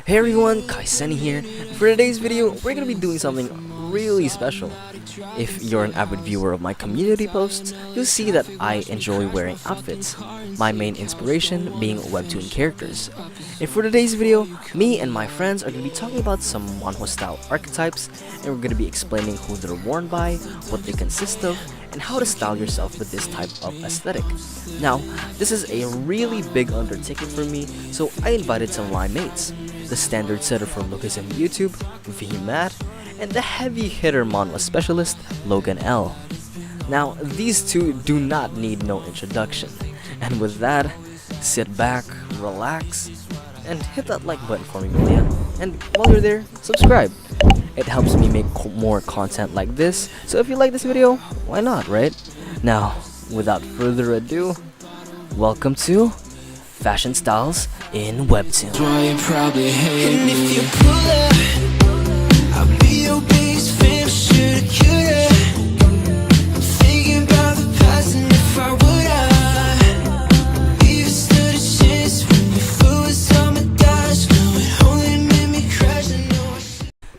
Hey everyone, Kaisen here. For today's video, we're gonna be doing something really special. If you're an avid viewer of my community posts, you'll see that I enjoy wearing outfits, my main inspiration being webtoon characters. And for today's video, me and my friends are gonna be talking about some Manhwa style archetypes, and we're gonna be explaining who they're worn by, what they consist of, and how to style yourself with this type of aesthetic. Now, this is a really big undertaking for me, so I invited some of my mates. The standard setter from Lookism YouTube, VMAT, and the heavy hitter Manwha specialist, Logan L. Now, these two do not need no introduction. And with that, sit back, relax, and hit that like button for me, will ya? And while you're there, subscribe. It helps me make more content like this, so if you like this video, why not, right? Now, without further ado, welcome to Fashion Styles in Webtoon. And if you pull up, I'll be your biggest fan, sure to cure it. I'm thinking about the past, and if I would, even stood a chance when you fools on my dash. No, it only made me crash.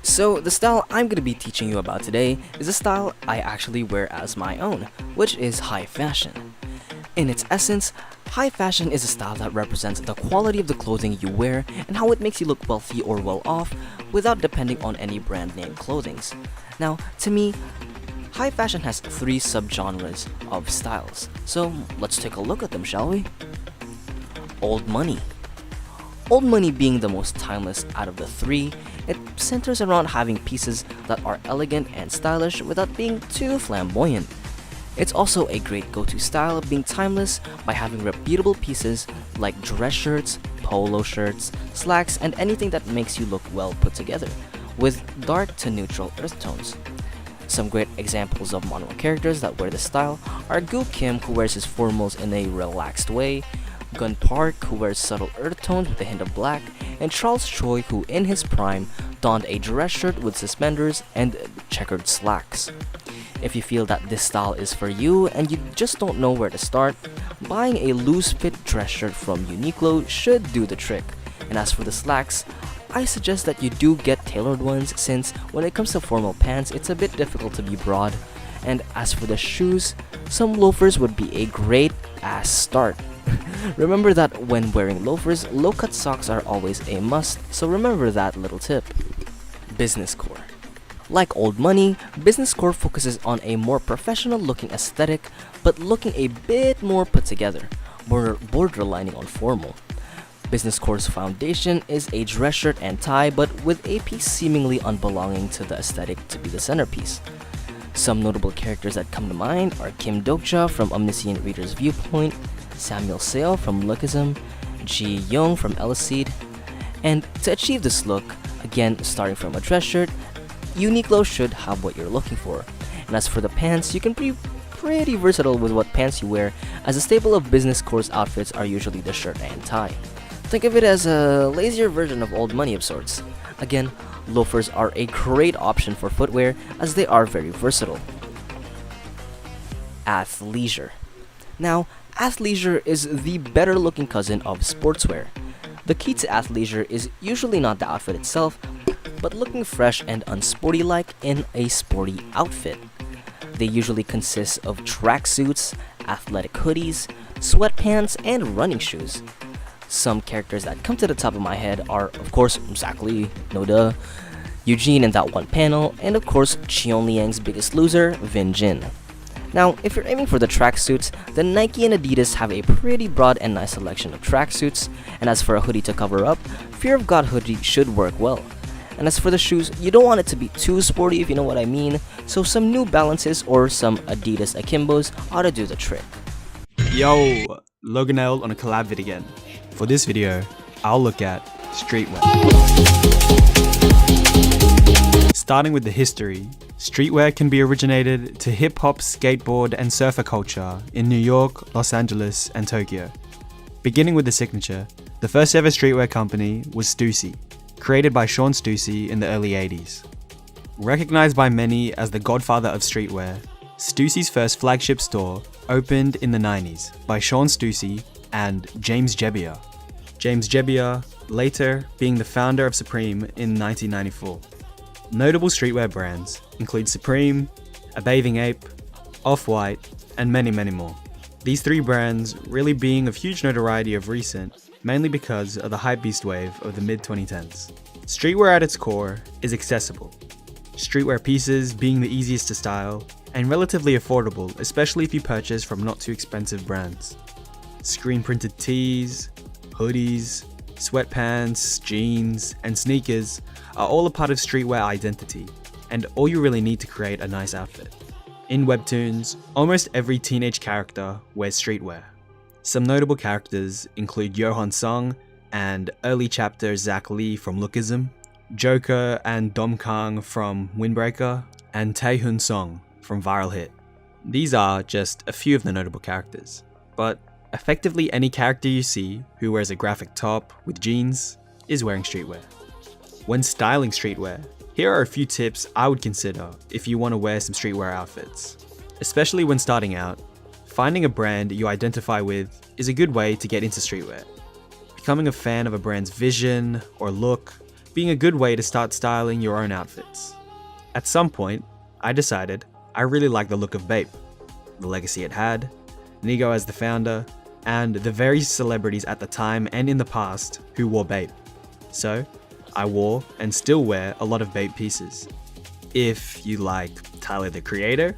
So the style I'm gonna be teaching you about today is a style I actually wear as my own, which is high fashion. In its essence, high fashion is a style that represents the quality of the clothing you wear and how it makes you look wealthy or well off without depending on any brand name clothings. Now, to me, high fashion has three subgenres of styles. So let's take a look at them, shall we? Old money. Old money being the most timeless out of the three, it centers around having pieces that are elegant and stylish without being too flamboyant. It's also a great go-to style, being timeless by having reputable pieces like dress shirts, polo shirts, slacks, and anything that makes you look well put together, with dark to neutral earth tones. Some great examples of Manhwa characters that wear this style are Gu Kim, who wears his formals in a relaxed way, Gun Park, who wears subtle earth tones with a hint of black, and Charles Choi, who in his prime donned a dress shirt with suspenders and checkered slacks. If you feel that this style is for you and you just don't know where to start, buying a loose fit dress shirt from Uniqlo should do the trick. And as for the slacks, I suggest that you do get tailored ones, since when it comes to formal pants, it's a bit difficult to be broad. And as for the shoes, some loafers would be a great ass start. Remember that when wearing loafers, low-cut socks are always a must, so remember that little tip. Business core. Like old money, business core focuses on a more professional looking aesthetic, but looking a bit more put together, borderlining on formal. Business core's foundation is a dress shirt and tie, but with a piece seemingly unbelonging to the aesthetic to be the centerpiece. Some notable characters that come to mind are Kim Dokja from Omniscient Reader's Viewpoint, Samuel Seo from Lookism, Ji Young from Eliseed. And to achieve this look, again starting from a dress shirt, Uniqlo should have what you're looking for. And as for the pants, you can be pretty versatile with what pants you wear, as a staple of business course outfits are usually the shirt and tie. Think of it as a lazier version of old money of sorts. Again, loafers are a great option for footwear as they are very versatile. Athleisure. Now, athleisure is the better looking cousin of sportswear. The key to athleisure is usually not the outfit itself, but looking fresh and unsporty-like in a sporty outfit. They usually consist of tracksuits, athletic hoodies, sweatpants, and running shoes. Some characters that come to the top of my head are, of course, Zach Lee, no duh, Eugene in that one panel, and of course, Cheon Liang's biggest loser, Vin Jin. Now, if you're aiming for the tracksuits, then Nike and Adidas have a pretty broad and nice selection of tracksuits, and as for a hoodie to cover up, Fear of God hoodie should work well. And as for the shoes, you don't want it to be too sporty, if you know what I mean, so some New Balances or some Adidas Akimbos ought to do the trick. Yo, Logan L on a collab vid again. For this video, I'll look at streetwear. Starting with the history, streetwear can be originated to hip-hop, skateboard, and surfer culture in New York, Los Angeles, and Tokyo. Beginning with the signature, the first ever streetwear company was Stussy, created by Sean Stussy in the early 80s. Recognized by many as the godfather of streetwear, Stussy's first flagship store opened in the 90s by Sean Stussy and James Jebbia. James Jebbia later being the founder of Supreme in 1994. Notable streetwear brands include Supreme, A Bathing Ape, Off-White, and many, many more. These three brands really being of huge notoriety of recent, mainly because of the hypebeast wave of the mid-2010s. Streetwear at its core is accessible. Streetwear pieces being the easiest to style and relatively affordable, especially if you purchase from not too expensive brands. Screen printed tees, hoodies, sweatpants, jeans, and sneakers are all a part of streetwear identity, and all you really need to create a nice outfit. In Webtoons, almost every teenage character wears streetwear. Some notable characters include Johan Sung and early chapter Zach Lee from Lookism, Joker and Dom Kang from Windbreaker, and Taehoon Song from Viral Hit. These are just a few of the notable characters, but effectively any character you see who wears a graphic top with jeans is wearing streetwear. When styling streetwear, here are a few tips I would consider if you want to wear some streetwear outfits. Especially when starting out, finding a brand you identify with is a good way to get into streetwear. Becoming a fan of a brand's vision or look being a good way to start styling your own outfits. At some point, I decided I really liked the look of BAPE, the legacy it had, Nigo as the founder, and the various celebrities at the time and in the past who wore BAPE. So, I wore and still wear a lot of BAPE pieces. If you like Tyler the Creator,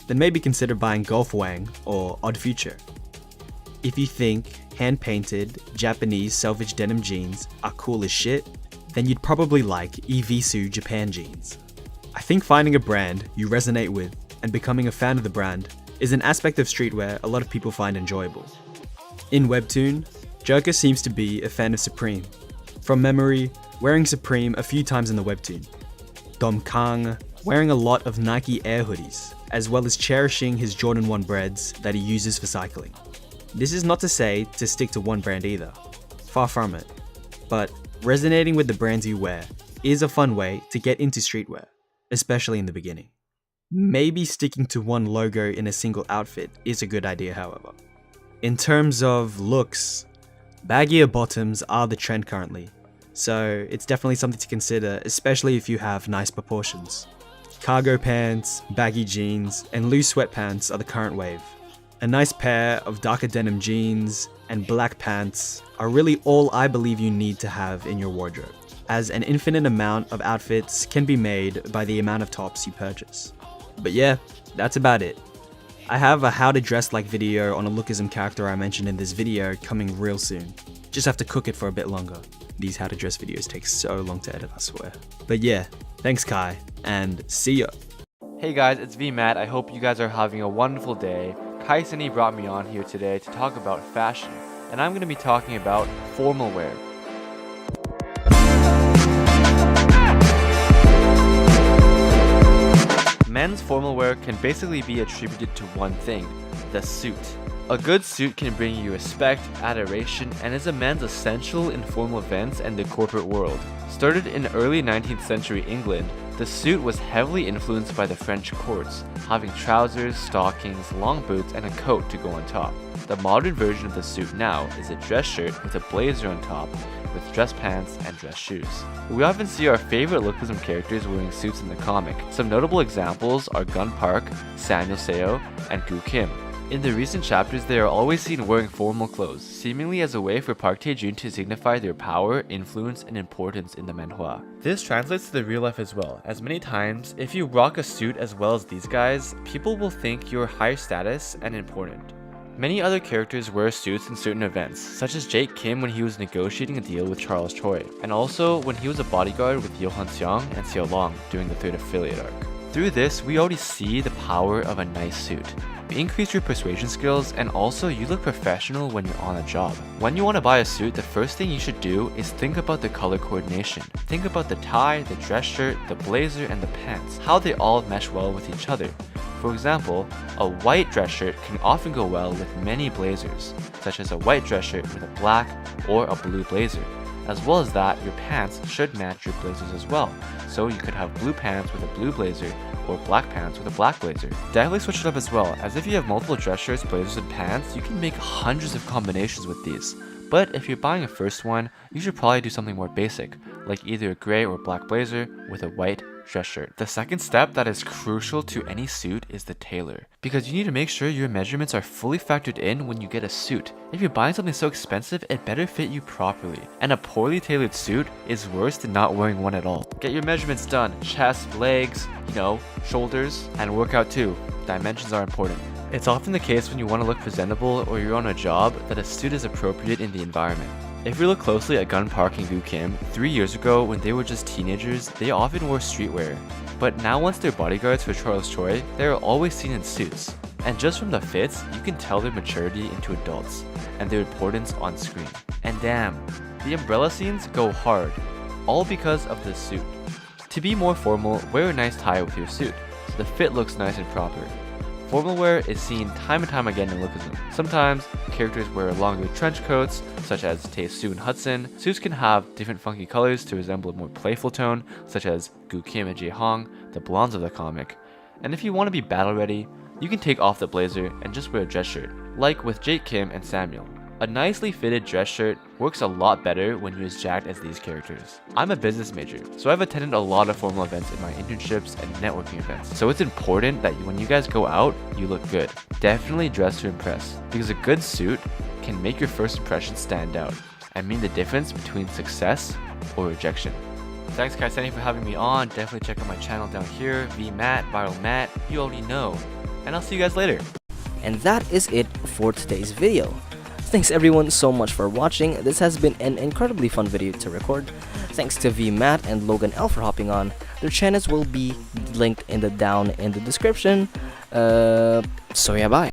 then maybe consider buying Golf Wang or Odd Future. If you think hand-painted Japanese selvedge denim jeans are cool as shit, then you'd probably like Evisu Japan jeans. I think finding a brand you resonate with and becoming a fan of the brand is an aspect of streetwear a lot of people find enjoyable. In Webtoon, Joker seems to be a fan of Supreme. From memory, wearing Supreme a few times in the Webtoon. Dom Kang wearing a lot of Nike Air hoodies, as well as cherishing his Jordan 1 breads that he uses for cycling. This is not to say to stick to one brand either, far from it, but resonating with the brands you wear is a fun way to get into streetwear, especially in the beginning. Maybe sticking to one logo in a single outfit is a good idea, however. In terms of looks, baggier bottoms are the trend currently, so it's definitely something to consider, especially if you have nice proportions. Cargo pants, baggy jeans, and loose sweatpants are the current wave. A nice pair of darker denim jeans and black pants are really all I believe you need to have in your wardrobe, as an infinite amount of outfits can be made by the amount of tops you purchase. But yeah, that's about it. I have a how to dress like video on a Lookism character I mentioned in this video coming real soon. Just have to cook it for a bit longer. These how to dress videos take so long to edit, I swear. But yeah, thanks Kai, and see ya. Hey guys, it's VMatt. I hope you guys are having a wonderful day. Kai Cindy brought me on here today to talk about fashion, and I'm going to be talking about formal wear. Men's formal wear can basically be attributed to one thing, the suit. A good suit can bring you respect, adoration, and is a man's essential in formal events and the corporate world. Started in early 19th century England, the suit was heavily influenced by the French courts, having trousers, stockings, long boots, and a coat to go on top. The modern version of the suit now is a dress shirt with a blazer on top, with dress pants and dress shoes. We often see our favorite Lookism characters wearing suits in the comic. Some notable examples are Gun Park, Samuel Seo, and Gu Kim. In the recent chapters, they are always seen wearing formal clothes, seemingly as a way for Park Tae-jun to signify their power, influence, and importance in the manhwa. This translates to the real life as well, as many times, if you rock a suit as well as these guys, people will think you're high status and important. Many other characters wear suits in certain events, such as Jake Kim when he was negotiating a deal with Charles Choi, and also when he was a bodyguard with Yohan Seong and Seo Long during the third affiliate arc. Through this, we already see the power of a nice suit. You increase your persuasion skills, and also you look professional when you're on a job. When you want to buy a suit, the first thing you should do is think about the color coordination. Think about the tie, the dress shirt, the blazer, and the pants, how they all mesh well with each other. For example, a white dress shirt can often go well with many blazers, such as a white dress shirt with a black or a blue blazer. As well as that, your pants should match your blazers as well. So you could have blue pants with a blue blazer or black pants with a black blazer. Definitely switch it up as well, as if you have multiple dress shirts, blazers, and pants, you can make hundreds of combinations with these. But if you're buying a first one, you should probably do something more basic, like either a gray or black blazer with a white dress shirt. The second step that is crucial to any suit is the tailor, because you need to make sure your measurements are fully factored in when you get a suit. If you're buying something so expensive, it better fit you properly, and a poorly tailored suit is worse than not wearing one at all. Get your measurements done: chest, legs, shoulders, and work out too. Dimensions are important. It's often the case when you want to look presentable or you're on a job that a suit is appropriate in the environment. If we look closely at Gun Park and Gu Kim, 3 years ago when they were just teenagers, they often wore streetwear. But now once they're bodyguards for Charles Choi, they are always seen in suits. And just from the fits, you can tell their maturity into adults, and their importance on screen. And damn, the umbrella scenes go hard, all because of the suit. To be more formal, wear a nice tie with your suit, so the fit looks nice and proper. Formal wear is seen time and time again in lookism. Sometimes, characters wear longer trench coats, such as Tae-soo and Hudson. Suits can have different funky colors to resemble a more playful tone, such as Gu Kim and Jae-hong, the blondes of the comic. And if you want to be battle ready, you can take off the blazer and just wear a dress shirt, like with Jake Kim and Samuel. A nicely fitted dress shirt works a lot better when you're as jacked as these characters. I'm a business major, so I've attended a lot of formal events in my internships and networking events. So it's important that when you guys go out, you look good. Definitely dress to impress, because a good suit can make your first impression stand out and mean the difference between success or rejection. Thanks Kaiseni for having me on. Definitely check out my channel down here, VMatt, Viral Matt, you already know. And I'll see you guys later. And that is it for today's video. Thanks everyone so much for watching. This has been an incredibly fun video to record. Thanks to VMatt and Logan L for hopping on. Their channels will be linked down in the description. So yeah, bye.